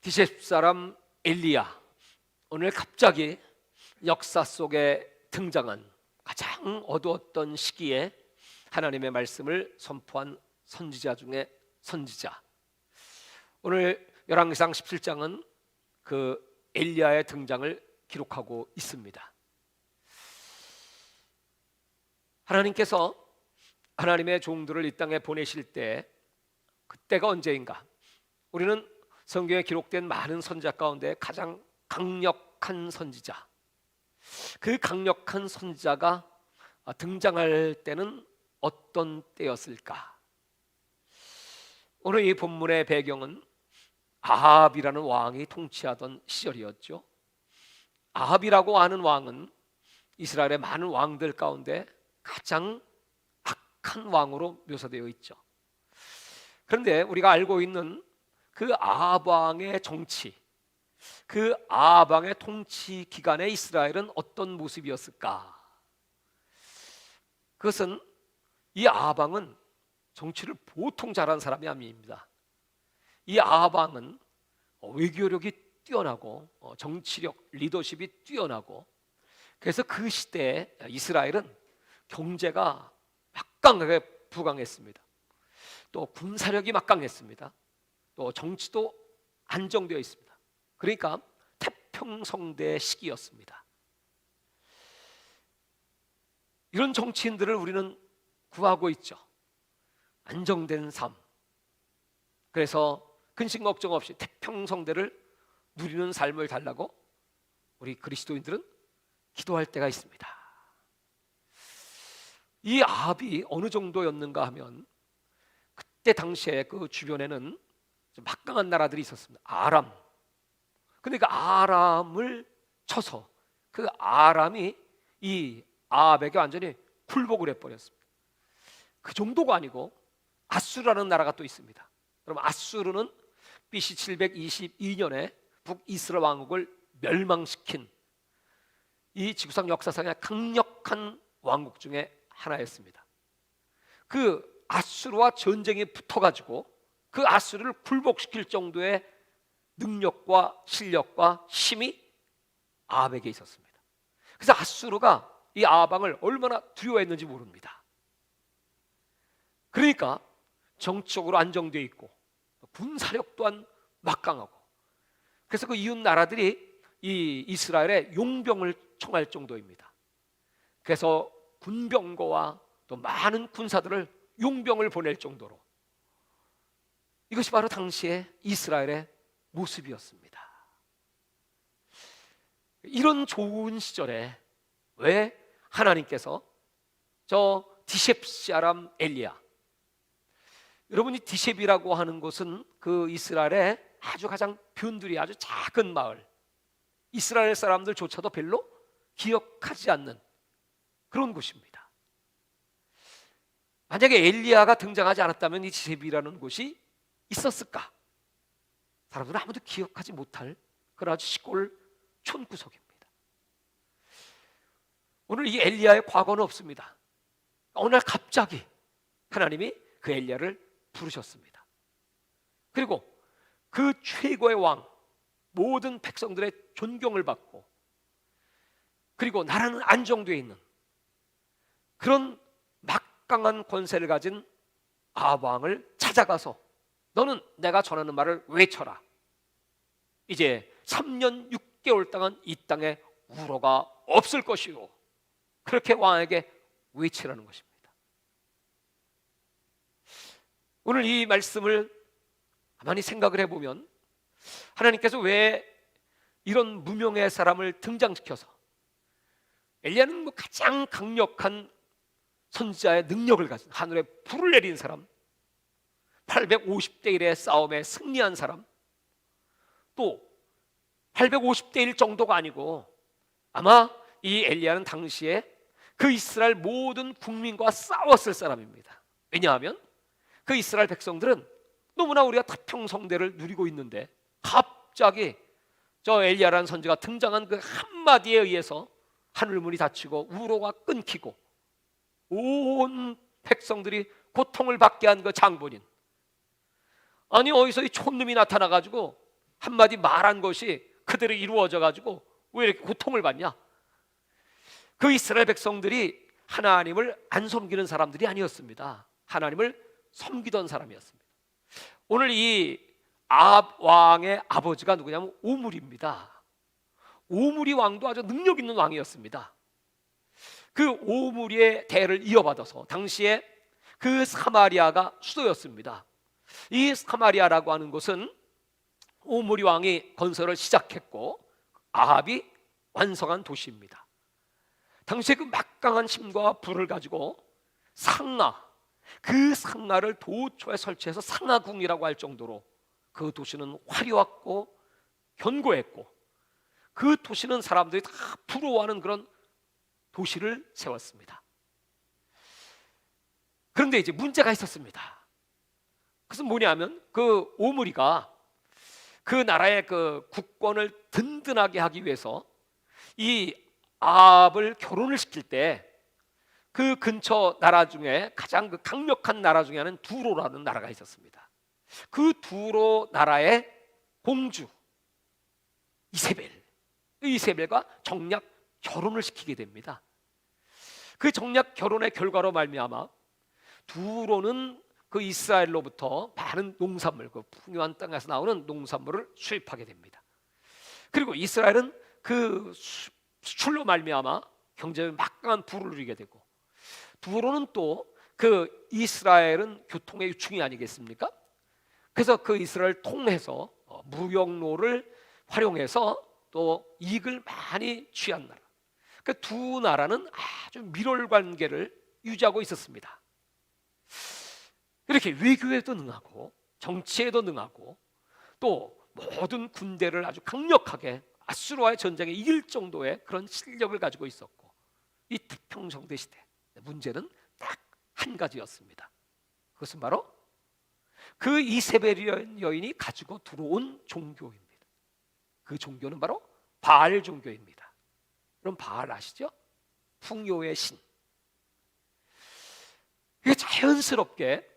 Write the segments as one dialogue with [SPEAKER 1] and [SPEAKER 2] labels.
[SPEAKER 1] 디셉 사람 엘리야, 오늘 갑자기 역사 속에 등장한 가장 어두웠던 시기에 하나님의 말씀을 선포한 선지자 중에 선지자. 오늘 열왕기상 17장은 그 엘리야의 등장을 기록하고 있습니다. 하나님께서 하나님의 종들을 이 땅에 보내실 때 그때가 언제인가? 우리는 성경에 기록된 많은 선지자 가운데 가장 강력한 선지자, 그 강력한 선지자가 등장할 때는 어떤 때였을까? 오늘 이 본문의 배경은 아합이라는 왕이 통치하던 시절이었죠. 아합이라고 하는 왕은 이스라엘의 많은 왕들 가운데 가장 악한 왕으로 묘사되어 있죠. 그런데 우리가 알고 있는 그 아합 왕의 정치, 그 아합 왕의 통치 기간에 이스라엘은 어떤 모습이었을까? 그것은 이 아합 왕은 정치를 보통 잘하는 사람이 아닙니다. 이 아합 왕은 외교력이 뛰어나고 정치력, 리더십이 뛰어나고, 그래서 그 시대에 이스라엘은 경제가 막강하게 부강했습니다. 또 군사력이 막강했습니다. 또 정치도 안정되어 있습니다. 그러니까 태평성대 시기였습니다. 이런 정치인들을 우리는 구하고 있죠. 안정된 삶. 그래서 근심 걱정 없이 태평성대를 누리는 삶을 달라고 우리 그리스도인들은 기도할 때가 있습니다. 이 아합이 어느 정도였는가 하면, 그때 당시에 그 주변에는 막강한 나라들이 있었습니다. 아람. 그러니까 아람을 쳐서 그 아람이 이 아합에게 완전히 굴복을 해버렸습니다. 그 정도가 아니고 아수르라는 나라가 또 있습니다. 그럼 아수르는 BC 722년에 북이스라엘 왕국을 멸망시킨 이 지구상 역사상의 강력한 왕국 중에 하나였습니다. 그 아수르와 전쟁이 붙어가지고 그 아수르를 굴복시킬 정도의 능력과 실력과 힘이 아합에게 있었습니다. 그래서 아수르가 이 아합 왕을 얼마나 두려워했는지 모릅니다. 그러니까 정치적으로 안정되어 있고 군사력 또한 막강하고, 그래서 그 이웃 나라들이 이 이스라엘의 용병을 청할 정도입니다. 그래서 군병거와 또 많은 군사들을 용병을 보낼 정도로, 이것이 바로 당시의 이스라엘의 모습이었습니다. 이런 좋은 시절에 왜 하나님께서 저 디셉 사람 엘리야, 여러분이 디셉이라고 하는 곳은 그 이스라엘의 아주 가장 변두리, 아주 작은 마을, 이스라엘 사람들조차도 별로 기억하지 않는 그런 곳입니다. 만약에 엘리야가 등장하지 않았다면 이 디셉이라는 곳이 있었을까? 사람들은 아무도 기억하지 못할 그런 아주 시골 촌구석입니다. 오늘 이 엘리야의 과거는 없습니다. 어느 날 갑자기 하나님이 그 엘리야를 부르셨습니다. 그리고 그 최고의 왕, 모든 백성들의 존경을 받고, 그리고 나라는 안정되어 있는 그런 막강한 권세를 가진 아합 왕을 찾아가서 너는 내가 전하는 말을 외쳐라. 이제 3년 6개월 동안 이 땅에 우로가 없을 것이요. 그렇게 왕에게 외치라는 것입니다. 오늘 이 말씀을 가만히 생각을 해보면, 하나님께서 왜 이런 무명의 사람을 등장시켜서, 엘리야는 가장 강력한 선지자의 능력을 가진, 하늘에 불을 내린 사람, 850대 1의 싸움에 승리한 사람, 또 850대 1 정도가 아니고 아마 이 엘리야는 당시에 그 이스라엘 모든 국민과 싸웠을 사람입니다. 왜냐하면 그 이스라엘 백성들은 너무나 우리가 태평성대를 누리고 있는데 갑자기 저 엘리야라는 선지가 등장한 그 한마디에 의해서 하늘문이 닫히고 우로가 끊기고 온 백성들이 고통을 받게 한 그 장본인, 아니 어디서 이 촌놈이 나타나가지고 한마디 말한 것이 그대로 이루어져 가지고 왜 이렇게 고통을 받냐? 그 이스라엘 백성들이 하나님을 안 섬기는 사람들이 아니었습니다. 하나님을 섬기던 사람이었습니다. 오늘 이 아합 왕의 아버지가 누구냐면 오므리입니다. 오므리 왕도 아주 능력 있는 왕이었습니다. 그 오므리의 대를 이어받아서 당시에 그 사마리아가 수도였습니다. 이 사마리아라고 하는 곳은 오므리 왕이 건설을 시작했고 아합이 완성한 도시입니다. 당시에 그 막강한 힘과 불을 가지고 상하, 그 상하를 도초에 설치해서 상하궁이라고 할 정도로 그 도시는 화려했고 견고했고 그 도시는 사람들이 다 부러워하는 그런 도시를 세웠습니다. 그런데 이제 문제가 있었습니다. 그것은 뭐냐면 그 오므리가 그 나라의 그 국권을 든든하게 하기 위해서 이 아합을 결혼을 시킬 때 그 근처 나라 중에 가장 그 강력한 나라 중에 하나는 두로라는 나라가 있었습니다. 그 두로 나라의 공주 이세벨과 정략 결혼을 시키게 됩니다. 그 정략 결혼의 결과로 말미암아 두로는 그 이스라엘로부터 많은 농산물, 그 풍요한 땅에서 나오는 농산물을 수입하게 됩니다. 그리고 이스라엘은 그 수출로 말미암아 경제에 막강한 부를 누리게 되고 두로는 또 그 이스라엘은 교통의 유충이 아니겠습니까? 그래서 그 이스라엘 통해서 무역로를 활용해서 또 이익을 많이 취한 나라. 그 두 나라는 아주 밀월 관계를 유지하고 있었습니다. 이렇게 외교에도 능하고 정치에도 능하고 또 모든 군대를 아주 강력하게 아수르와의 전쟁에 이길 정도의 그런 실력을 가지고 있었고 이 태평성대 시대 문제는 딱 한 가지였습니다. 그것은 바로 그 이세벨 여인이 가지고 들어온 종교입니다. 그 종교는 바로 바알 종교입니다. 그럼 바알 아시죠? 풍요의 신. 이게 자연스럽게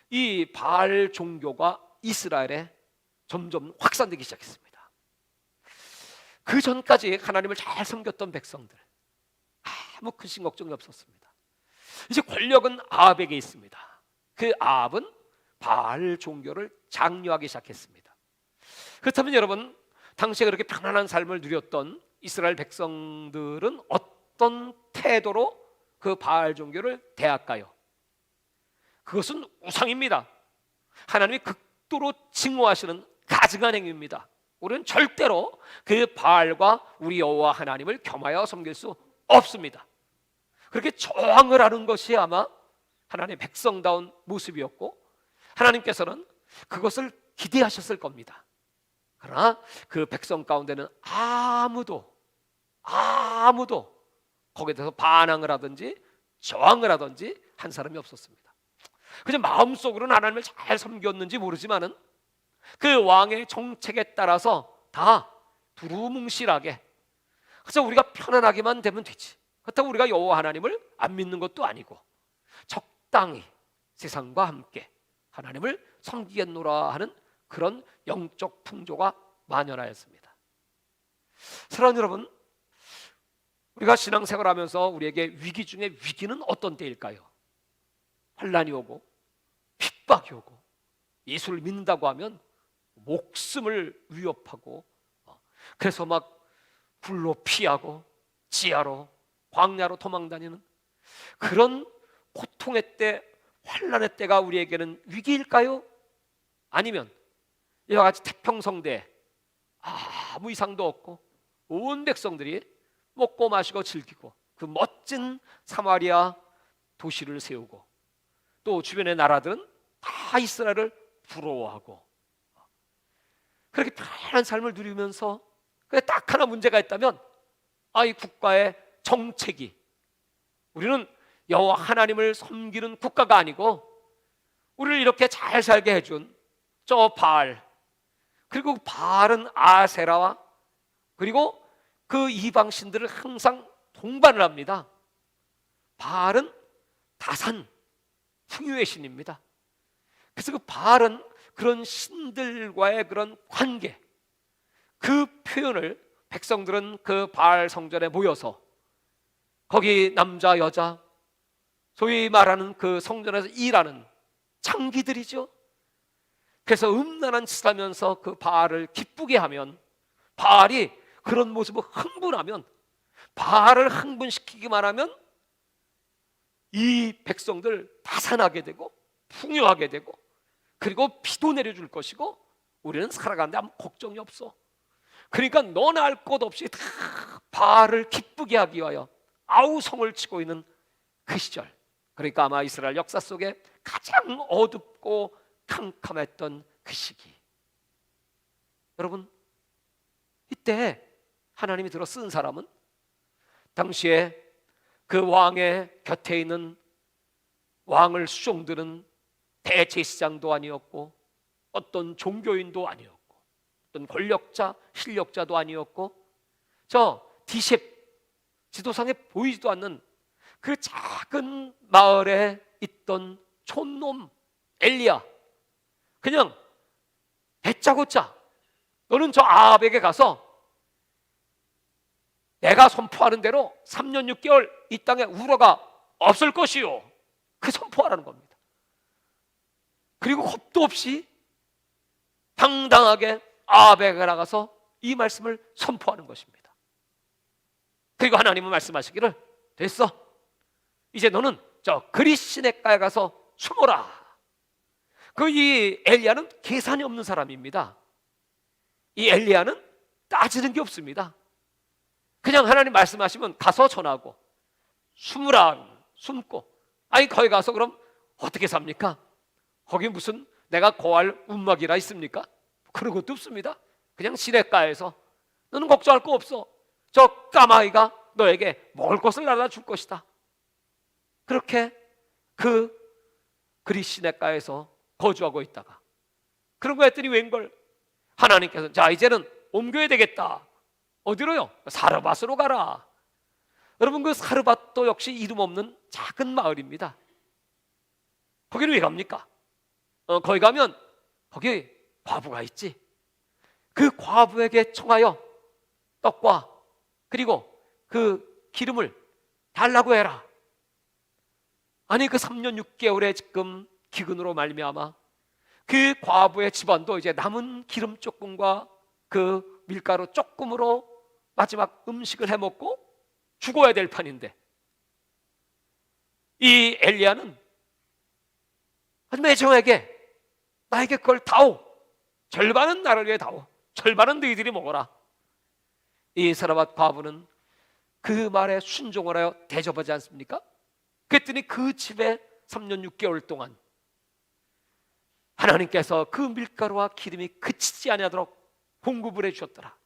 [SPEAKER 1] 이 바알 종교가 이스라엘에 점점 확산되기 시작했습니다. 그 전까지 하나님을 잘 섬겼던 백성들 아무 근심 걱정이 없었습니다. 이제 권력은 아합에게 있습니다. 그 아합은 바알 종교를 장려하기 시작했습니다. 그렇다면 여러분, 당시에 그렇게 편안한 삶을 누렸던 이스라엘 백성들은 어떤 태도로 그 바알 종교를 대할까요? 그것은 우상입니다. 하나님이 극도로 증오하시는 가증한 행위입니다. 우리는 절대로 그 바알과 우리 여호와 하나님을 겸하여 섬길 수 없습니다. 그렇게 저항을 하는 것이 아마 하나님의 백성다운 모습이었고 하나님께서는 그것을 기대하셨을 겁니다. 그러나 그 백성 가운데는 아무도 거기에 대해서 반항을 하든지 저항을 하든지 한 사람이 없었습니다. 그냥 마음속으로는 하나님을 잘 섬겼는지 모르지만은 그 왕의 정책에 따라서 다 두루뭉실하게 그래서 우리가 편안하게만 되면 되지. 그렇다고 우리가 여호와 하나님을 안 믿는 것도 아니고 적당히 세상과 함께 하나님을 섬기겠노라 하는 그런 영적 풍조가 만연하였습니다. 사랑하는 여러분, 우리가 신앙생활하면서 우리에게 위기 중에 위기는 어떤 때일까요? 환난이 오고 핍박이 오고 예수를 믿는다고 하면 목숨을 위협하고 그래서 막 굴로 피하고 지하로 광야로 도망다니는 그런 고통의 때 환난의 때가 우리에게는 위기일까요? 아니면 이와 같이 태평성대 아무 이상도 없고 온 백성들이 먹고 마시고 즐기고 그 멋진 사마리아 도시를 세우고 또 주변의 나라들은 다 이스라엘을 부러워하고 그렇게 편안한 삶을 누리면서 딱 하나 문제가 있다면 이 국가의 정책이 우리는 여호와 하나님을 섬기는 국가가 아니고 우리를 이렇게 잘 살게 해준 저 바알 그리고 바알은 아세라와 그리고 그 이방 신들을 항상 동반을 합니다. 바알은 다산 풍요의 신입니다. 그래서 그 바알은 그런 신들과의 그런 관계 그 표현을 백성들은 그 바알 성전에 모여서 거기 남자 여자 소위 말하는 그 성전에서 일하는 창기들이죠. 그래서 음란한 짓을 하면서 그 바알을 기쁘게 하면, 바알이 그런 모습을 흥분하면, 바알을 흥분시키기만 하면 이 백성들 다산하게 되고 풍요하게 되고, 그리고 비도 내려줄 것이고 우리는 살아가는데 아무 걱정이 없어. 그러니까 너나 할 것 없이 다 바알을 기쁘게 하기 위하여 아우성을 치고 있는 그 시절, 그러니까 아마 이스라엘 역사 속에 가장 어둡고 캄캄했던 그 시기. 여러분, 이때 하나님이 들어 쓴 사람은 당시에 그 왕의 곁에 있는 왕을 수종드는 대제사장도 아니었고, 어떤 종교인도 아니었고, 어떤 권력자, 실력자도 아니었고, 저 디셉 지도상에 보이지도 않는 그 작은 마을에 있던 촌놈 엘리야, 그냥 다짜고짜 너는 저 아합에게 가서 내가 선포하는 대로 3년 6개월 이 땅에 우러가 없을 것이요, 그 선포하라는 겁니다. 그리고 겁도 없이 당당하게 아합에게 나가서 이 말씀을 선포하는 것입니다. 그리고 하나님은 말씀하시기를, 됐어, 이제 너는 저 그릿시냇가에 가서 숨어라. 그 이 엘리야는 계산이 없는 사람입니다. 이 엘리야는 따지는 게 없습니다. 그냥 하나님 말씀하시면 가서 전하고, 숨으라 숨고, 아니 거기 가서 그럼 어떻게 삽니까? 거기 무슨 내가 거할 움막이라 있습니까? 그런 것도 없습니다. 그냥 시냇가에서 너는 걱정할 거 없어. 저 까마귀가 너에게 먹을 것을 날아다 줄 것이다. 그렇게 그 그릿시냇가에서 거주하고 있다가, 그런 거 했더니 웬걸 하나님께서 자 이제는 옮겨야 되겠다. 어디로요? 사르밧으로 가라. 여러분, 그 사르밧도 역시 이름 없는 작은 마을입니다. 거기는 왜 갑니까? 거기 가면 거기 과부가 있지. 그 과부에게 청하여 떡과 그리고 그 기름을 달라고 해라. 아니 그 3년 6개월의 지금 기근으로 말미암아 그 과부의 집안도 이제 남은 기름 조금과 그 밀가루 조금으로 마지막 음식을 해먹고 죽어야 될 판인데, 이 엘리야는 아주 매정하게 나에게 그걸 다오, 절반은 나를 위해 다오, 절반은 너희들이 먹어라. 이 사르밧 과부는 그 말에 순종을 하여 대접하지 않습니까? 그랬더니 그 집에 3년 6개월 동안 하나님께서 그 밀가루와 기름이 그치지 아니하도록 공급을 해주셨더라.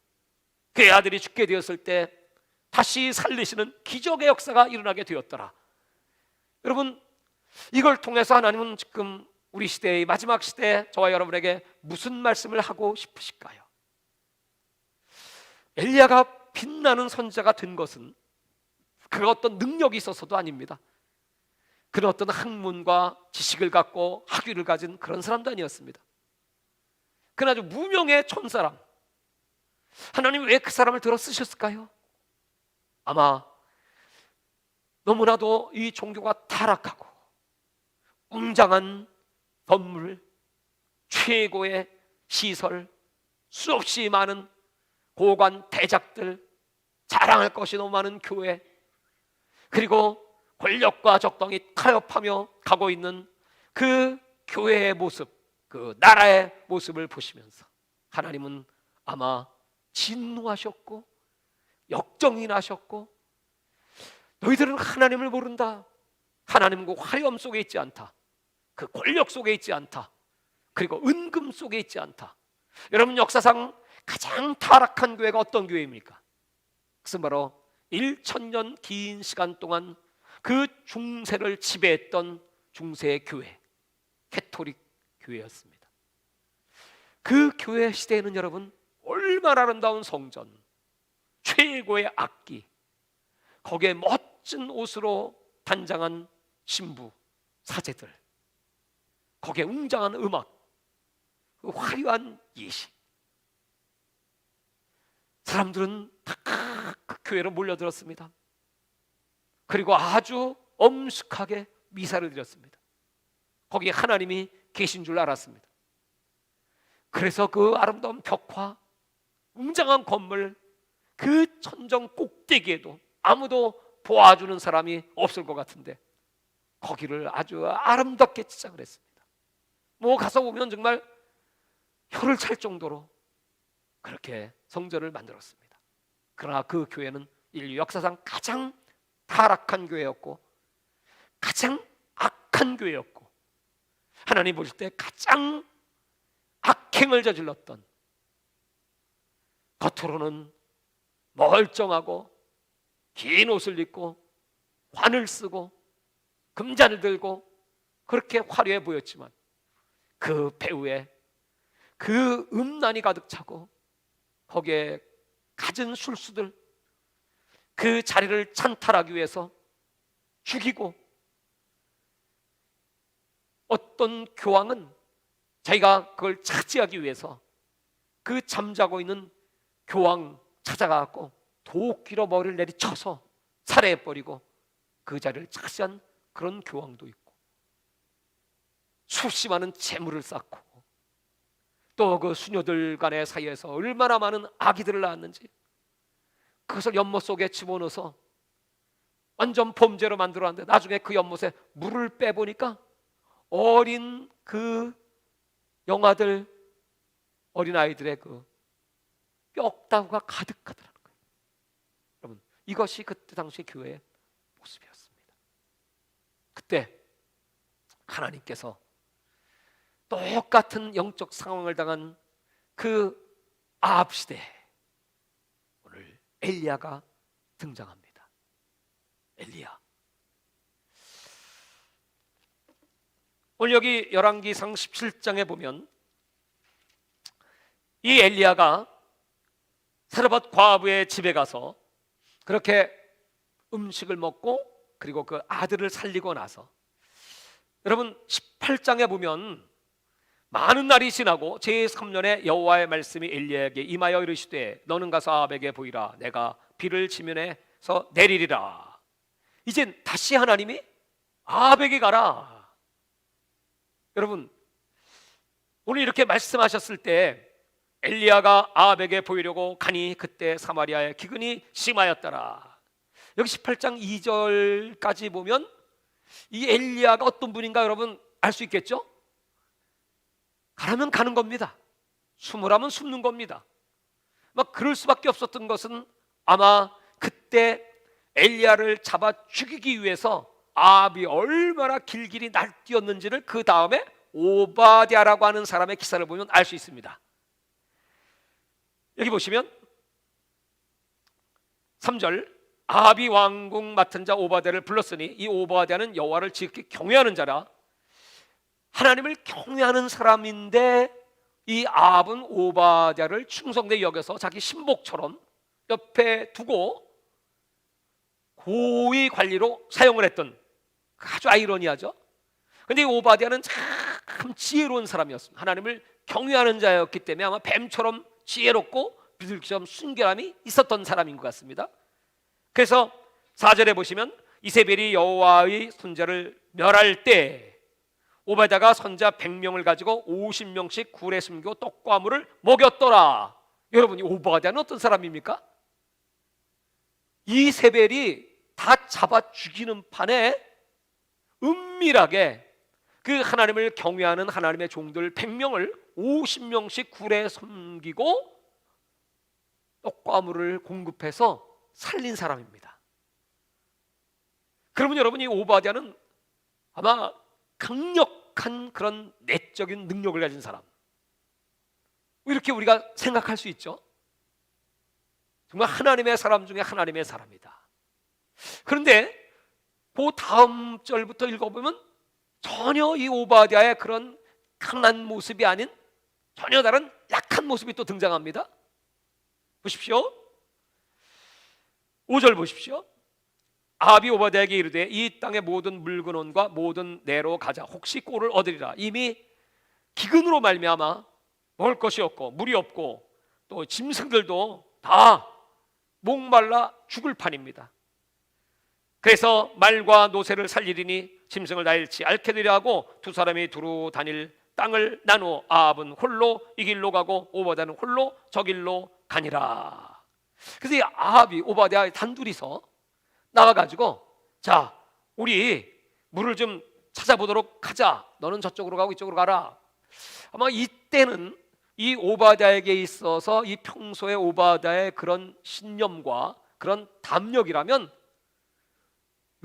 [SPEAKER 1] 그의 아들이 죽게 되었을 때 다시 살리시는 기적의 역사가 일어나게 되었더라. 여러분, 이걸 통해서 하나님은 지금 우리 시대의 마지막 시대에 저와 여러분에게 무슨 말씀을 하고 싶으실까요? 엘리야가 빛나는 선지자가 된 것은 그 어떤 능력이 있어서도 아닙니다. 그는 어떤 학문과 지식을 갖고 학위를 가진 그런 사람도 아니었습니다. 그는 아주 무명의 촌사람. 하나님 왜 그 사람을 들어 쓰셨을까요? 아마 너무나도 이 종교가 타락하고 웅장한 건물, 최고의 시설, 수없이 많은 고관 대작들, 자랑할 것이 너무 많은 교회, 그리고 권력과 적당히 타협하며 가고 있는 그 교회의 모습, 그 나라의 모습을 보시면서 하나님은 아마 진노하셨고 역정이 나셨고, 너희들은 하나님을 모른다, 하나님은 그 화려함 속에 있지 않다, 그 권력 속에 있지 않다, 그리고 은금 속에 있지 않다. 여러분, 역사상 가장 타락한 교회가 어떤 교회입니까? 그것은 바로 1000년 긴 시간 동안 그 중세를 지배했던 중세의 교회, 캐토릭 교회였습니다. 그 교회 시대에는 여러분, 얼마나 아름다운 성전, 최고의 악기, 거기에 멋진 옷으로 단장한 신부, 사제들, 거기에 웅장한 음악, 그 화려한 예식. 사람들은 다 그 교회로 몰려들었습니다. 그리고 아주 엄숙하게 미사를 드렸습니다. 거기에 하나님이 계신 줄 알았습니다. 그래서 그 아름다운 벽화, 웅장한 건물, 그 천정 꼭대기에도 아무도 도와주는 사람이 없을 것 같은데 거기를 아주 아름답게 치장을 했습니다. 뭐 가서 보면 정말 혀를 찰 정도로 그렇게 성전을 만들었습니다. 그러나 그 교회는 인류 역사상 가장 타락한 교회였고 가장 악한 교회였고 하나님 보실 때 가장 악행을 저질렀던, 겉으로는 멀쩡하고 긴 옷을 입고 관을 쓰고 금잔을 들고 그렇게 화려해 보였지만 그 배후에 그 음란이 가득 차고 거기에 갖은 술수들, 그 자리를 찬탈하기 위해서 죽이고, 어떤 교황은 자기가 그걸 차지하기 위해서 그 잠자고 있는 교황 찾아가고 도끼로 머리를 내리쳐서 살해해버리고 그 자리를 차지한 그런 교황도 있고, 수십 많은 재물을 쌓고 또 그 수녀들 간의 사이에서 얼마나 많은 아기들을 낳았는지 그것을 연못 속에 집어넣어서 완전 범죄로 만들어놨는데 나중에 그 연못에 물을 빼보니까 어린 그 영아들, 어린아이들의 그 뼈다구가 가득하더라는 거예요. 여러분, 이것이 그때 당시 교회의 모습이었습니다. 그때 하나님께서 똑같은 영적 상황을 당한 그 아합 시대에 오늘 엘리야가 등장합니다. 엘리야. 오늘 여기 열왕기상 17장에 보면 이 엘리야가 사르밧 과부의 집에 가서 그렇게 음식을 먹고 그리고 그 아들을 살리고 나서, 여러분 18장에 보면 많은 날이 지나고 제3년에 여호와의 말씀이 엘리야에게 임하여 이르시되 너는 가서 아합에게 보이라. 내가 비를 지면에서 내리리라. 이젠 다시 하나님이 아합에게 가라. 여러분, 오늘 이렇게 말씀하셨을 때 엘리야가 아합에게 보이려고 가니 그때 사마리아에 기근이 심하였더라. 여기 18장 2절까지 보면 이 엘리야가 어떤 분인가 여러분 알 수 있겠죠? 가라면 가는 겁니다. 숨으라면 숨는 겁니다. 막 그럴 수밖에 없었던 것은 아마 그때 엘리야를 잡아 죽이기 위해서 아합이 얼마나 길길이 날뛰었는지를 그 다음에 오바댜라고 하는 사람의 기사를 보면 알 수 있습니다. 여기 보시면 3절, 아합이 왕궁 맡은 자 오바댜를 불렀으니 이 오바댜는 여호와를 지극히 경외하는 자라. 하나님을 경외하는 사람인데 이 아합은 오바댜를 충성되게 여겨서 자기 신복처럼 옆에 두고 고위 관리로 사용을 했던, 아주 아이러니하죠. 그런데 이 오바댜는 참 지혜로운 사람이었습니다. 하나님을 경외하는 자였기 때문에 아마 뱀처럼 지혜롭고 비둘기처럼 순결함이 있었던 사람인 것 같습니다. 그래서 4절에 보시면 이세벨이 여호와의 손자를 멸할 때 오바댜가 선자 100명을 가지고 50명씩 굴에 숨기고 떡과 물을 먹였더라. 여러분, 이 오바댜는 어떤 사람입니까? 이세벨이 다 잡아 죽이는 판에 은밀하게 그 하나님을 경외하는 하나님의 종들 100명을 50명씩 굴에 숨기고 떡과 물을 공급해서 살린 사람입니다. 그러면 여러분, 이 오바댜는 아마 강력한 그런 내적인 능력을 가진 사람, 이렇게 우리가 생각할 수 있죠. 정말 하나님의 사람 중에 하나님의 사람이다. 그런데 그 다음 절부터 읽어보면 전혀 이 오바댜의 그런 강한 모습이 아닌 전혀 다른 약한 모습이 또 등장합니다. 보십시오. 5절 보십시오. 아합이 오바댜에게 이르되 이 땅의 모든 물건원과 모든 내로 가자. 혹시 꼴을 얻으리라. 이미 기근으로 말미암아 먹을 것이 없고 물이 없고 또 짐승들도 다 목말라 죽을 판입니다. 그래서 말과 노새를 살리리니 짐승을 다 잃지 않게 되려 하고 두 사람이 두루 다닐 땅을 나누어 아합은 홀로 이 길로 가고 오바댜는 홀로 저 길로 가니라. 그래서 이 아합이 오바댜 단둘이서 나가가지고 자, 우리 물을 좀 찾아보도록 하자. 너는 저쪽으로 가고 이쪽으로 가라. 아마 이때는 이 오바댜에게 있어서 이 평소의 오바댜의 그런 신념과 그런 담력이라면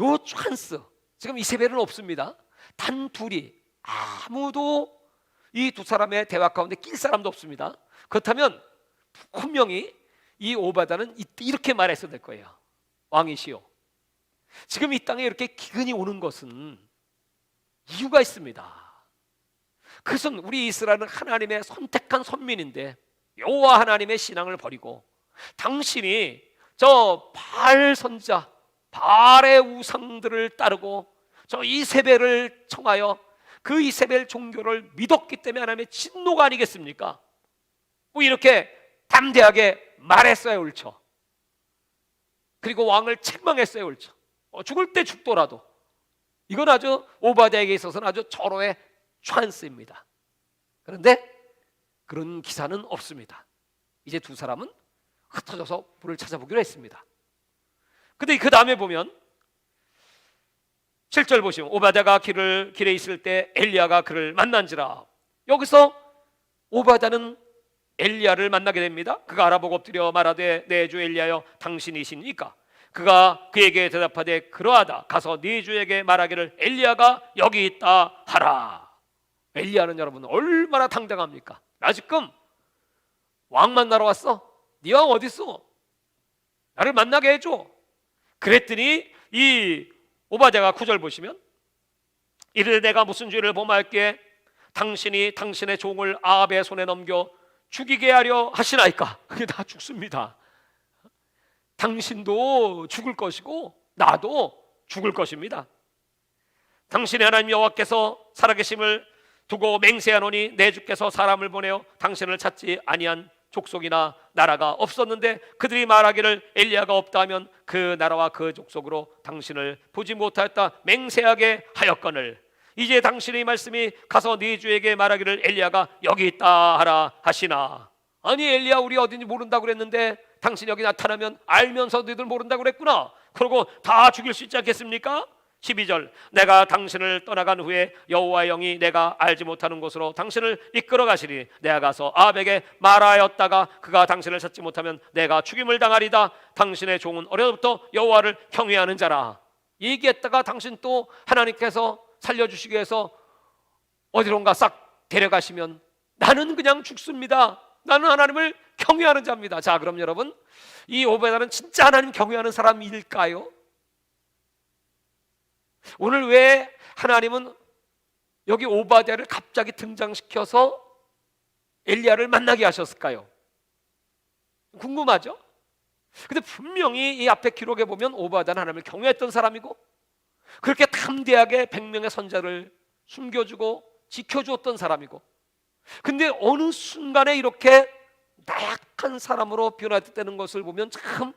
[SPEAKER 1] 요 찬스, 지금 이세벨은 없습니다. 단 둘이, 아무도 이 두 사람의 대화 가운데 낄 사람도 없습니다. 그렇다면 분명히 이 오바댜는 이때 이렇게 말했어야 될 거예요. 왕이시여, 지금 이 땅에 이렇게 기근이 오는 것은 이유가 있습니다. 그것은 우리 이스라엘은 하나님의 선택한 선민인데 여호와 하나님의 신앙을 버리고 당신이 저 바알 선지자, 바알의 우상들을 따르고 저 이세벨을 청하여 그 이세벨 종교를 믿었기 때문에 하나님의 진노가 아니겠습니까? 뭐 이렇게 담대하게 말했어야 옳죠. 그리고 왕을 책망했어야 옳죠. 죽을 때 죽더라도 이건 아주 오바댜에게 있어서는 아주 절호의 찬스입니다. 그런데 그런 기사는 없습니다. 이제 두 사람은 흩어져서 불을 찾아보기로 했습니다. 근데 그 다음에 보면 7절 보시면 오바댜가 길에 있을 때 엘리야가 그를 만난지라. 여기서 오바댜는 엘리야를 만나게 됩니다. 그가 알아보고 엎드려 말하되 내 주 엘리야여 당신이시니까. 그가 그에게 대답하되 그러하다. 가서 네 주에게 말하기를 엘리야가 여기 있다 하라. 엘리야는 여러분 얼마나 당당합니까? 나 지금 왕 만나러 왔어. 네 왕 어디 있어? 나를 만나게 해줘. 그랬더니 이 오바댜가 9절 보시면 이르되 내가 무슨 죄를 범하였기에 당신이 당신의 종을 아합의 손에 넘겨 죽이게 하려 하시나이까. 그게 다 죽습니다. 당신도 죽을 것이고 나도 죽을 것입니다. 당신의 하나님 여호와께서 살아계심을 두고 맹세하노니 내 주께서 사람을 보내어 당신을 찾지 아니한 족속이나 나라가 없었는데 그들이 말하기를 엘리야가 없다 하면 그 나라와 그 족속으로 당신을 보지 못하였다 맹세하게 하였거늘 이제 당신의 말씀이 가서 네 주에게 말하기를 엘리야가 여기 있다 하라 하시나. 아니 엘리야 우리 어딘지 모른다고 그랬는데 당신 여기 나타나면 알면서 너희들 모른다고 그랬구나. 그러고 다 죽일 수 있지 않겠습니까? 12절 내가 당신을 떠나간 후에 여호와의 영이 내가 알지 못하는 곳으로 당신을 이끌어 가시리. 내가 가서 아합에게 말하였다가 그가 당신을 찾지 못하면 내가 죽임을 당하리다. 당신의 종은 어려서부터 여호와를 경외하는 자라. 얘기했다가 당신 또 하나님께서 살려주시기 위해서 어디론가 싹 데려가시면 나는 그냥 죽습니다. 나는 하나님을 경외하는 자입니다. 자, 그럼 여러분 이 오베다는 진짜 하나님 경외하는 사람일까요? 오늘 왜 하나님은 여기 오바댜를 갑자기 등장시켜서 엘리야를 만나게 하셨을까요? 궁금하죠? 근데 분명히 이 앞에 기록에 보면 오바댜는 하나님을 경외했던 사람이고 그렇게 담대하게 100명의 선자를 숨겨주고 지켜주었던 사람이고 근데 어느 순간에 이렇게 나약한 사람으로 변화되는 것을 보면 참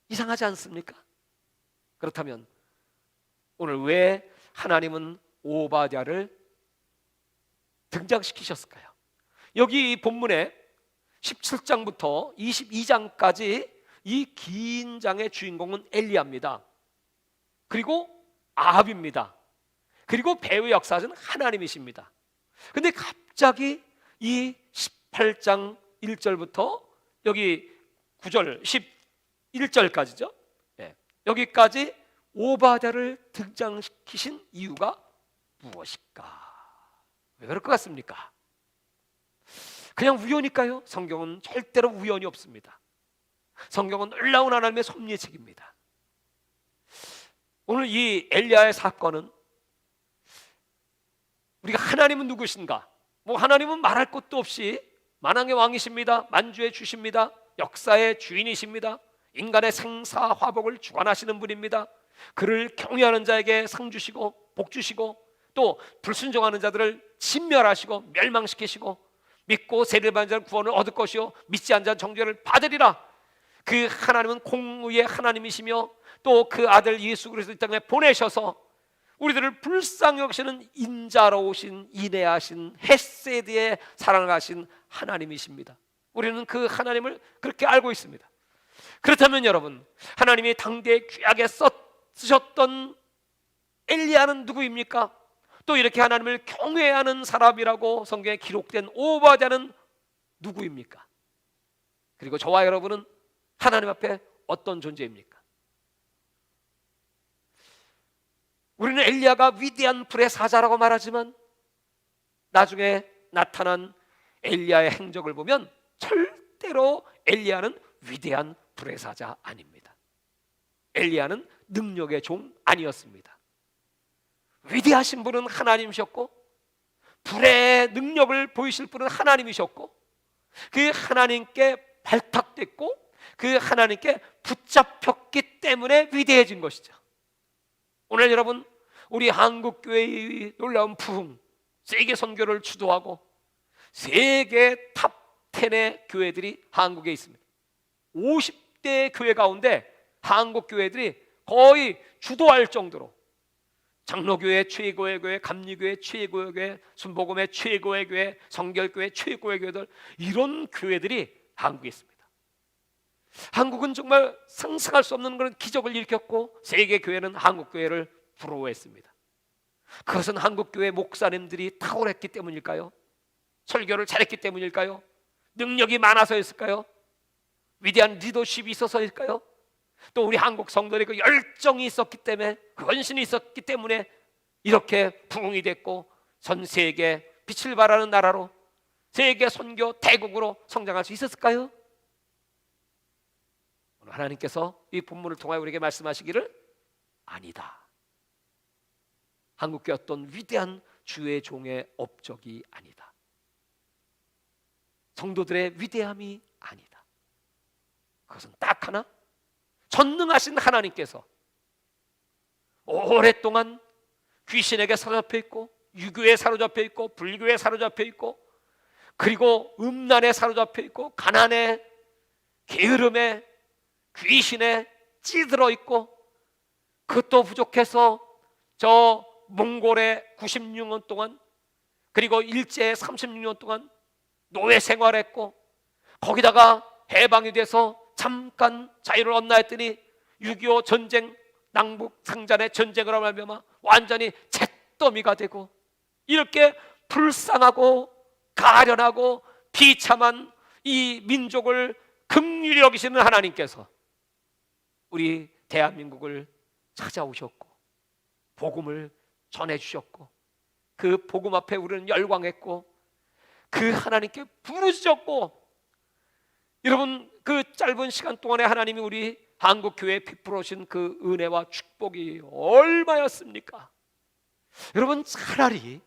[SPEAKER 1] 이상하지 않습니까? 그렇다면 오늘 왜 하나님은 오바댜를 등장시키셨을까요? 여기 이 본문에 17장부터 22장까지 이 긴 장의 주인공은 엘리야입니다. 그리고 아합입니다. 그리고 배후의 역사는 하나님이십니다. 근데 갑자기 이 18장 1절부터 여기 9절 11절까지죠. 여기까지 오바댜를 등장시키신 이유가 무엇일까? 왜 그럴 것 같습니까? 그냥 우연일까요? 성경은 절대로 우연이 없습니다. 성경은 놀라운 하나님의 섭리의 책입니다. 오늘 이 엘리야의 사건은 우리가 하나님은 누구신가? 뭐 하나님은 말할 것도 없이 만왕의 왕이십니다. 만주의 주십니다. 역사의 주인이십니다. 인간의 생사화복을 주관하시는 분입니다. 그를 경외하는 자에게 상 주시고 복 주시고 또 불순종하는 자들을 진멸하시고 멸망시키시고 믿고 세례를 받은 자는 구원을 얻을 것이요 믿지 않은 자는 정죄를 받으리라. 그 하나님은 공의의 하나님이시며 또 그 아들 예수 그리스도 이 땅에 보내셔서 우리들을 불쌍히 여기시는 인자로우신 인애하신 헤세드의 사랑을 하신 하나님이십니다. 우리는 그 하나님을 그렇게 알고 있습니다. 그렇다면 여러분, 하나님이 당대에 귀하게 쓰셨던 엘리야는 누구입니까? 또 이렇게 하나님을 경외하는 사람이라고 성경에 기록된 오바댜는 누구입니까? 그리고 저와 여러분은 하나님 앞에 어떤 존재입니까? 우리는 엘리야가 위대한 불의 사자라고 말하지만 나중에 나타난 엘리야의 행적을 보면 절대로 엘리야는 위대한 불의 사자 아닙니다. 엘리야는 능력의 종 아니었습니다. 위대하신 분은 하나님이셨고 불의 능력을 보이실 분은 하나님이셨고 그 하나님께 발탁됐고 그 하나님께 붙잡혔기 때문에 위대해진 것이죠. 오늘 여러분, 우리 한국교회의 놀라운 부흥, 세계 선교를 주도하고 세계 탑 10의 교회들이 한국에 있습니다. 50대 교회 가운데 한국 교회들이 거의 주도할 정도로 장로교회 최고의 교회, 감리교회 최고의 교회, 순복음의 최고의 교회, 성결교회 최고의 교회들, 이런 교회들이 한국에 있습니다. 한국은 정말 상상할 수 없는 그런 기적을 일으켰고 세계 교회는 한국 교회를 부러워했습니다. 그것은 한국 교회 목사님들이 탁월했기 때문일까요? 설교를 잘했기 때문일까요? 능력이 많아서였을까요? 위대한 리더십이 있어서일까요? 또 우리 한국 성도들의 그 열정이 있었기 때문에, 그 헌신이 있었기 때문에 이렇게 부흥이 됐고 전 세계에 빛을 발하는 나라로, 세계 선교 대국으로 성장할 수 있었을까요? 오늘 하나님께서 이 본문을 통하여 우리에게 말씀하시기를 아니다. 한국교회 어떤 위대한 주의 종의 업적이 아니다. 성도들의 위대함이 아니다. 그것은 딱 하나, 전능하신 하나님께서 오랫동안 귀신에게 사로잡혀 있고 유교에 사로잡혀 있고 불교에 사로잡혀 있고 그리고 음란에 사로잡혀 있고 가난에 게으름에 귀신에 찌들어 있고 그것도 부족해서 저 몽골에 96년 동안 그리고 일제에 36년 동안 노예 생활했고 거기다가 해방이 돼서 잠깐 자유를 얻나 했더니 6.25 전쟁, 남북 상잔의 전쟁을 하며 완전히 잿더미가 되고 이렇게 불쌍하고 가련하고 비참한 이 민족을 긍휼히 여기시는 하나님께서 우리 대한민국을 찾아오셨고 복음을 전해주셨고 그 복음 앞에 우리는 열광했고 그 하나님께 부르짖었고, 여러분 그 짧은 시간 동안에 하나님이 우리 한국교회에 베풀어주신 그 은혜와 축복이 얼마였습니까? 여러분 차라리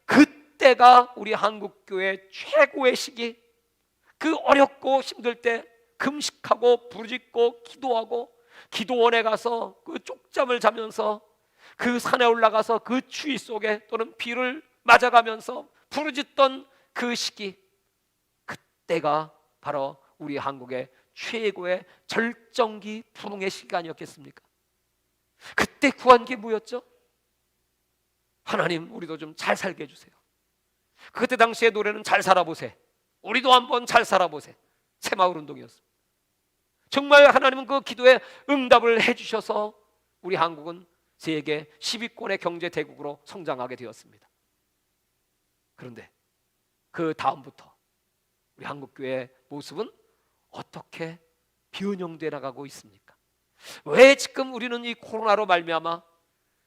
[SPEAKER 1] 그때가 우리 한국교회 최고의 시기, 그 어렵고 힘들 때 금식하고 부르짖고 기도하고 기도원에 가서 그 쪽잠을 자면서 그 산에 올라가서 그 추위 속에 또는 비를 맞아가면서 부르짖던 그 시기, 그때가 바로 우리 한국의 최고의 절정기 부흥의 시간이었겠습니까? 그때 구한 게 뭐였죠? 하나님 우리도 좀 잘 살게 해주세요. 그때 당시의 노래는 잘 살아보세, 우리도 한번 잘 살아보세, 새마을운동이었습니다. 정말 하나님은 그 기도에 응답을 해주셔서 우리 한국은 세계 10위권의 경제대국으로 성장하게 되었습니다. 그런데 그 다음부터 우리 한국교회의 모습은 어떻게 변형되어 나가고 있습니까? 왜 지금 우리는 이 코로나로 말미암아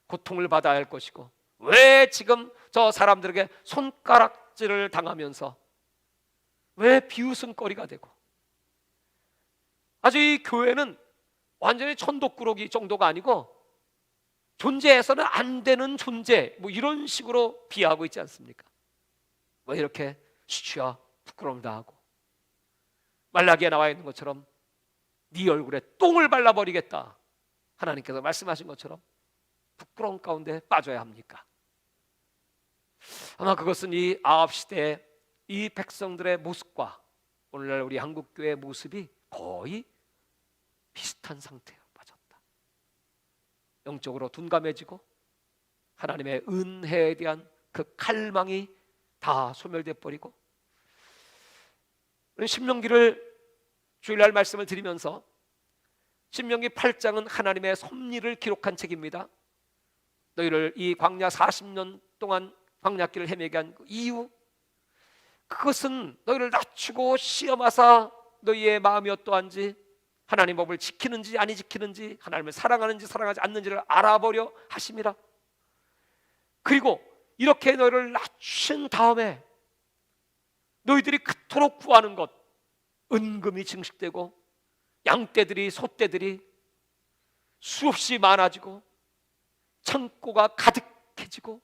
[SPEAKER 1] 고통을 받아야 할 것이고, 왜 지금 저 사람들에게 손가락질을 당하면서 왜 비웃음거리가 되고, 아주 이 교회는 완전히 천독꾸러기 정도가 아니고 존재해서는 안 되는 존재, 뭐 이런 식으로 비하하고 있지 않습니까? 왜 이렇게 수치와 부끄러움을 당하고, 말라기에 나와 있는 것처럼 네 얼굴에 똥을 발라버리겠다 하나님께서 말씀하신 것처럼 부끄러움 가운데 빠져야 합니까? 아마 그것은 이 아합 시대에 이 백성들의 모습과 오늘날 우리 한국교회의 모습이 거의 비슷한 상태에 빠졌다. 영적으로 둔감해지고 하나님의 은혜에 대한 그 갈망이 다 소멸돼 버리고, 신명기를 주일날 말씀을 드리면서 신명기 8장은 하나님의 섭리를 기록한 책입니다. 너희를 이 광야 40년 동안 광야길을 헤매게 한 이유, 그것은 너희를 낮추고 시험하사 너희의 마음이 어떠한지, 하나님 법을 지키는지 아니 지키는지, 하나님을 사랑하는지 사랑하지 않는지를 알아보려 하심이라. 그리고 이렇게 너희를 낮춘 다음에 너희들이 그토록 구하는 것, 은금이 증식되고 양떼들이 소떼들이 수없이 많아지고 창고가 가득해지고,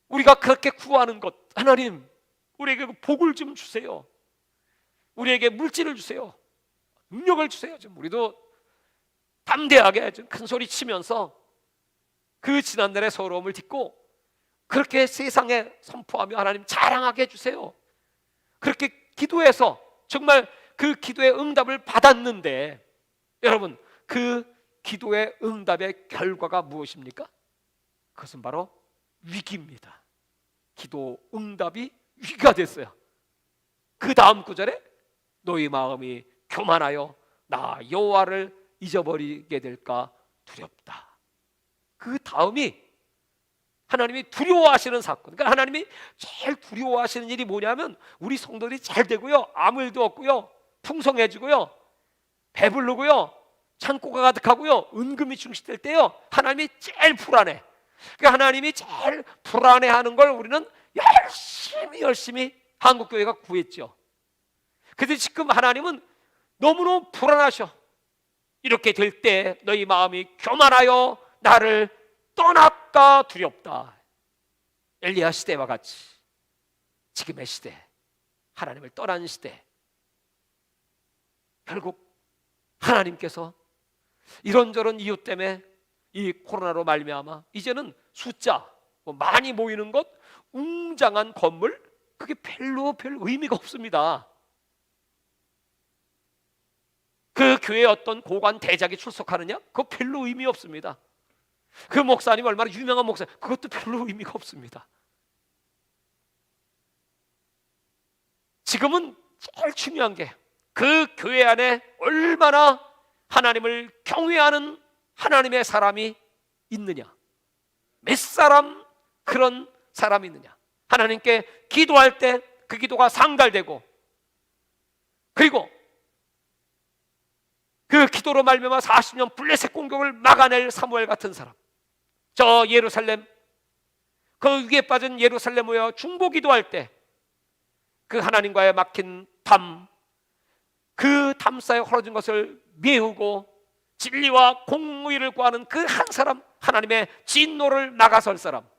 [SPEAKER 1] 우리가 그렇게 구하는 것, 하나님 우리에게 복을 좀 주세요, 우리에게 물질을 주세요, 능력을 주세요, 좀 우리도 담대하게 좀 큰 소리 치면서 그 지난날의 서러움을 딛고 그렇게 세상에 선포하며 하나님 자랑하게 해주세요. 그렇게 기도해서 정말 그 기도의 응답을 받았는데, 여러분 그 기도의 응답의 결과가 무엇입니까? 그것은 바로 위기입니다. 기도 응답이 위기가 됐어요. 그 다음 구절에 너희 마음이 교만하여 나 여호와를 잊어버리게 될까 두렵다. 그 다음이 하나님이 두려워하시는 사건. 그러니까 하나님이 제일 두려워하시는 일이 뭐냐면 우리 성도들이 잘 되고요, 아무 일도 없고요, 풍성해지고요, 배부르고요, 창고가 가득하고요, 은금이 충실될 때요, 하나님이 제일 불안해. 그러니까 하나님이 제일 불안해하는 걸 우리는 열심히 한국교회가 구했죠. 그런데 지금 하나님은 너무너무 불안하셔. 이렇게 될 때 너희 마음이 교만하여 나를 떠날까 두렵다. 엘리야 시대와 같이 지금의 시대, 하나님을 떠난 시대, 결국 하나님께서 이런저런 이유 때문에 이 코로나로 말미암아 이제는 숫자 많이 모이는 것, 웅장한 건물, 그게 별로 별 의미가 없습니다. 그 교회에 어떤 고관 대작이 출석하느냐, 그거 별로 의미 없습니다. 그 목사님 얼마나 유명한 목사, 그것도 별로 의미가 없습니다. 지금은 제일 중요한 게 그 교회 안에 얼마나 하나님을 경외하는 하나님의 사람이 있느냐, 몇 사람 그런 사람이 있느냐, 하나님께 기도할 때 그 기도가 상달되고, 그리고 그 기도로 말미암아 40년 블레셋 공격을 막아낼 사무엘 같은 사람, 저 예루살렘, 그 위기에 빠진 예루살렘 모여 중보 기도할 때 그 하나님과의 막힌 담, 그 담사에 헐어진 것을 메우고 진리와 공의를 구하는 그 한 사람, 하나님의 진노를 막아설 사람,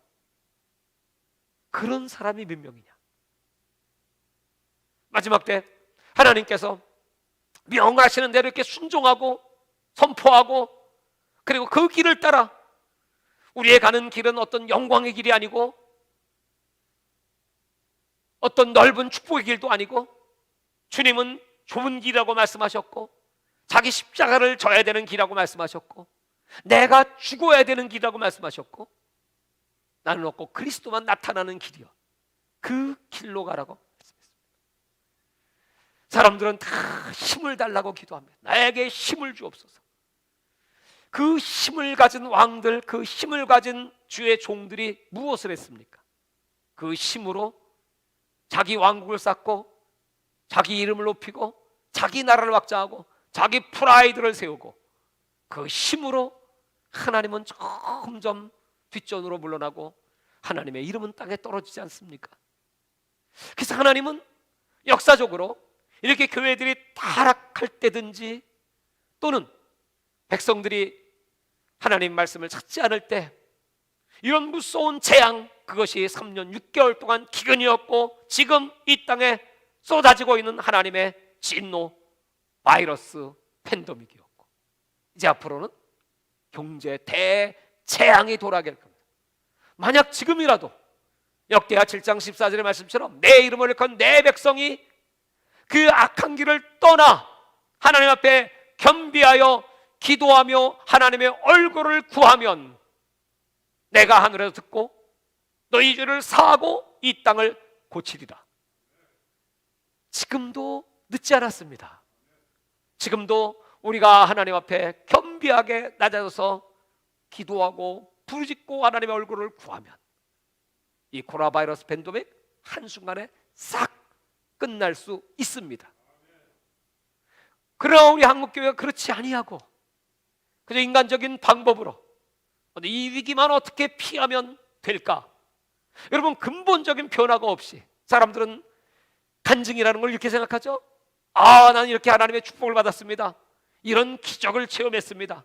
[SPEAKER 1] 그런 사람이 몇 명이냐. 마지막 때 하나님께서 명하시는 대로 이렇게 순종하고 선포하고, 그리고 그 길을 따라, 우리의 가는 길은 어떤 영광의 길이 아니고 어떤 넓은 축복의 길도 아니고, 주님은 좁은 길이라고 말씀하셨고 자기 십자가를 져야 되는 길이라고 말씀하셨고 내가 죽어야 되는 길이라고 말씀하셨고, 나는 없고 그리스도만 나타나는 길이요, 그 길로 가라고 말씀했습니다. 사람들은 다 힘을 달라고 기도합니다. 나에게 힘을 주옵소서. 그 힘을 가진 왕들, 그 힘을 가진 주의 종들이 무엇을 했습니까? 그 힘으로 자기 왕국을 쌓고 자기 이름을 높이고 자기 나라를 확장하고 자기 프라이드를 세우고, 그 힘으로 하나님은 점점 뒷전으로 물러나고 하나님의 이름은 땅에 떨어지지 않습니까? 그래서 하나님은 역사적으로 이렇게 교회들이 타락할 때든지, 또는 백성들이 하나님 말씀을 찾지 않을 때, 이런 무서운 재앙, 그것이 3년 6개월 동안 기근이었고 지금 이 땅에 쏟아지고 있는 하나님의 진노, 바이러스 팬데믹이었고, 이제 앞으로는 경제 대재앙이 돌아갈 겁니다. 만약 지금이라도 역대하 7장 14절의 말씀처럼 내 이름을 일컫는 내 백성이 그 악한 길을 떠나 하나님 앞에 겸비하여 기도하며 하나님의 얼굴을 구하면 내가 하늘에서 듣고 너희 죄를 사하고 이 땅을 고치리라. 지금도 늦지 않았습니다. 지금도 우리가 하나님 앞에 겸비하게 낮아져서 기도하고 부르짖고 하나님의 얼굴을 구하면 이 코로나 바이러스 팬데믹 한순간에 싹 끝날 수 있습니다. 그러나 우리 한국교회가 그렇지 아니하고 그저 인간적인 방법으로 이 위기만 어떻게 피하면 될까? 여러분, 근본적인 변화가 없이 사람들은 간증이라는 걸 이렇게 생각하죠. 아, 나는 이렇게 하나님의 축복을 받았습니다. 이런 기적을 체험했습니다.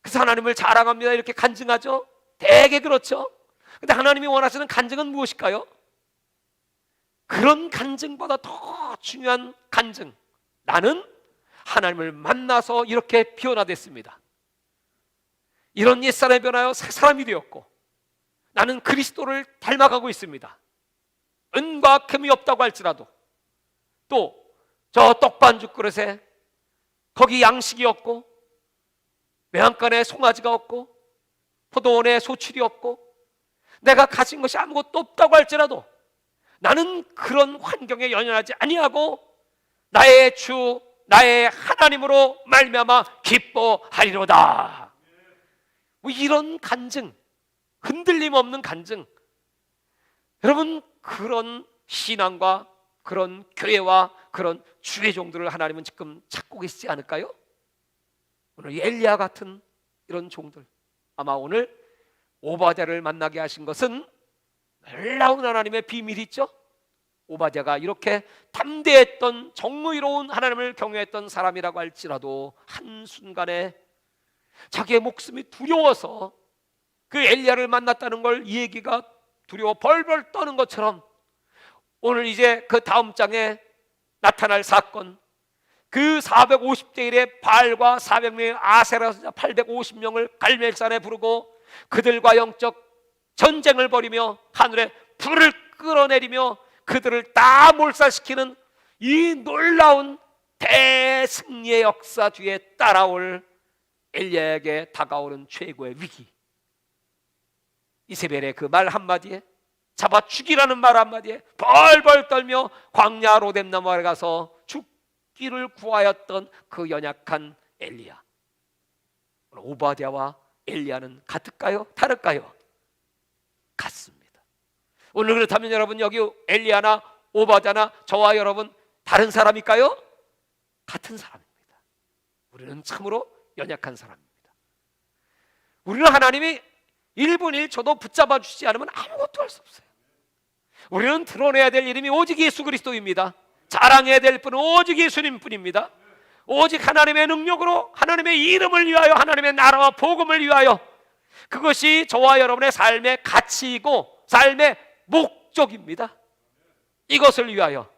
[SPEAKER 1] 그래서 하나님을 자랑합니다. 이렇게 간증하죠. 되게 그렇죠. 근데 하나님이 원하시는 간증은 무엇일까요? 그런 간증보다 더 중요한 간증, 나는 하나님을 만나서 이렇게 변화됐습니다. 이런 옛사람이 변하여 새 사람이 되었고 나는 그리스도를 닮아가고 있습니다. 은과 금이 없다고 할지라도 또 저 떡반죽 그릇에 거기 양식이 없고 외양간에 송아지가 없고 포도원에 소출이 없고 내가 가진 것이 아무것도 없다고 할지라도 나는 그런 환경에 연연하지 아니하고 나의 주 나의 하나님으로 말미암아 기뻐하리로다. 뭐 이런 간증, 흔들림 없는 간증, 여러분, 그런 신앙과 그런 교회와 그런 주의 종들을 하나님은 지금 찾고 계시지 않을까요? 오늘 엘리야 같은 이런 종들, 아마 오늘 오바댜를 만나게 하신 것은 놀라운 하나님의 비밀이 있죠. 오바댜가 이렇게 담대했던 정의로운 하나님을 경외했던 사람이라고 할지라도 한순간에 자기의 목숨이 두려워서 그 엘리야를 만났다는 걸 이 얘기가 두려워 벌벌 떠는 것처럼 오늘 이제 그 다음 장에 나타날 사건, 그 450대 1의 바알과 400명의 아세라 선지자 850명을 갈멜산에 부르고 그들과 영적 전쟁을 벌이며 하늘에 불을 끌어내리며 그들을 다 몰살시키는 이 놀라운 대승리의 역사 뒤에 따라올 엘리야에게 다가오는 최고의 위기, 이세벨의 그 말 한마디에, 잡아 죽이라는 말 한마디에 벌벌 떨며 광야 로뎀나무 아래 가서 죽기를 구하였던 그 연약한 엘리야. 오바댜와 엘리야는 같을까요? 다를까요? 같습니다. 오늘 그렇다면 여러분, 여기 엘리야나 오바댜나 저와 여러분 다른 사람일까요? 같은 사람입니다. 우리는 참으로 연약한 사람입니다. 우리는 하나님이 1분 1초도 붙잡아 주시지 않으면 아무것도 할 수 없어요. 우리는 드러내야 될 이름이 오직 예수 그리스도입니다. 자랑해야 될 분은 오직 예수님뿐입니다. 오직 하나님의 능력으로 하나님의 이름을 위하여 하나님의 나라와 복음을 위하여, 그것이 저와 여러분의 삶의 가치이고 삶의 목적입니다. 이것을 위하여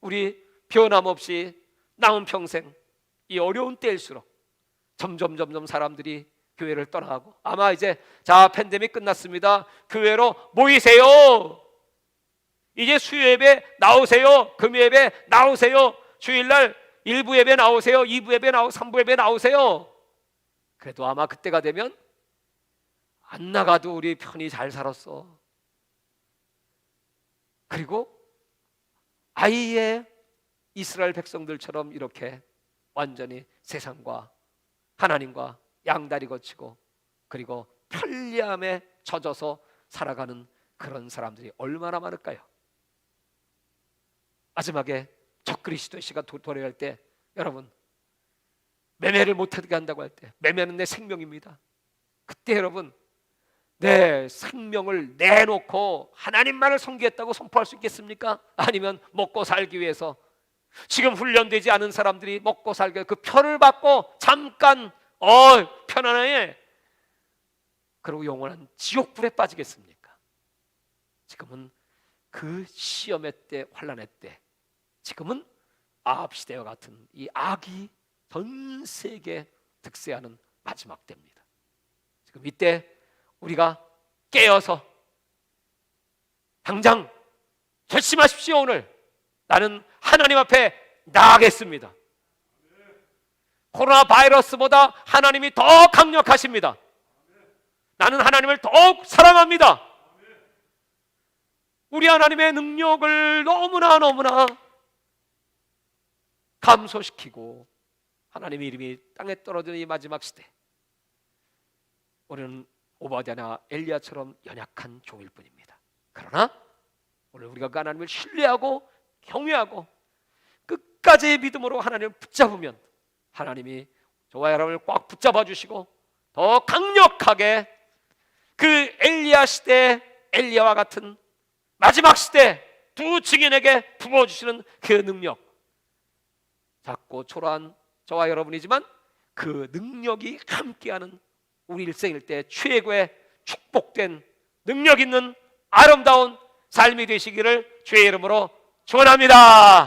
[SPEAKER 1] 우리 변함없이 남은 평생 이 어려운 때일수록 점점 사람들이 교회를 떠나가고, 아마 이제 자 팬데믹 끝났습니다. 교회로 모이세요. 이제 수요예배 나오세요. 금요예배 나오세요. 주일날 1부 예배 나오세요. 2부 예배 나오고 3부 예배 나오세요. 그래도 아마 그때가 되면 안 나가도 우리 편히 잘 살았어. 그리고 아예 이스라엘 백성들처럼 이렇게 완전히 세상과 하나님과 양다리 거치고 그리고 편리함에 젖어서 살아가는 그런 사람들이 얼마나 많을까요? 마지막에 적그리스도의 씨가 도래할 때, 여러분, 매매를 못하게 한다고 할 때, 매매는 내 생명입니다. 그때 여러분, 내 생명을 내놓고 하나님만을 섬기겠다고 선포할 수 있겠습니까? 아니면 먹고 살기 위해서, 지금 훈련되지 않은 사람들이 먹고 살기, 그 편을 받고 잠깐 편안해, 그리고 영원한 지옥불에 빠지겠습니까? 지금은 그 시험의 때, 환난의 때, 지금은 아합 시대와 같은 이 악이 전 세계에 득세하는 마지막 때입니다. 지금 이때 우리가 깨어서 당장 결심하십시오. 오늘 나는 하나님 앞에 나아가겠습니다. 코로나 바이러스보다 하나님이 더 강력하십니다. 나는 하나님을 더욱 사랑합니다. 우리 하나님의 능력을 너무나 감소시키고 하나님의 이름이 땅에 떨어지는 이 마지막 시대, 우리는 오바댜나 엘리야처럼 연약한 종일 뿐입니다. 그러나 오늘 우리가 그 하나님을 신뢰하고 경외하고 끝까지의 믿음으로 하나님을 붙잡으면 하나님이 저와 여러분을 꽉 붙잡아 주시고 더 강력하게 그 엘리야 시대, 엘리야와 같은 마지막 시대 두 증인에게 부어주시는 그 능력, 작고 초라한 저와 여러분이지만 그 능력이 함께하는 우리 일생일 때 최고의 축복된 능력 있는 아름다운 삶이 되시기를 주의 이름으로 축원합니다.